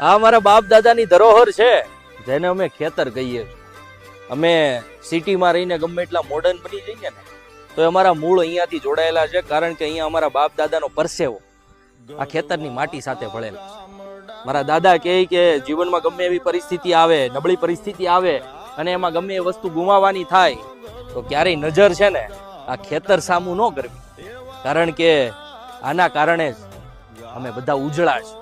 આ અમારા બાપ દાદાની ધરોહર છે, જેને અમે ખેતર કહીએ. અમે સિટીમાં રહીને ગમે એટલા મોડર્ન બની જઈએ ને તો અમારા મૂળ અહીંયાથી જોડાયેલા છે, કારણ કે અહીંયા અમારા બાપ દાદાનો પરસેવો આ ખેતરની માટી સાથે ભળેલા છે. મારા દાદા કહે કે જીવનમાં ગમે એવી પરિસ્થિતિ આવે, નબળી પરિસ્થિતિ આવે અને એમાં ગમે એ વસ્તુ ગુમાવવાની થાય તો ક્યારેય નજર છે ને આ ખેતર સામું ન કરવી, કારણ કે આના કારણે જ અમે બધા ઉજળા છે.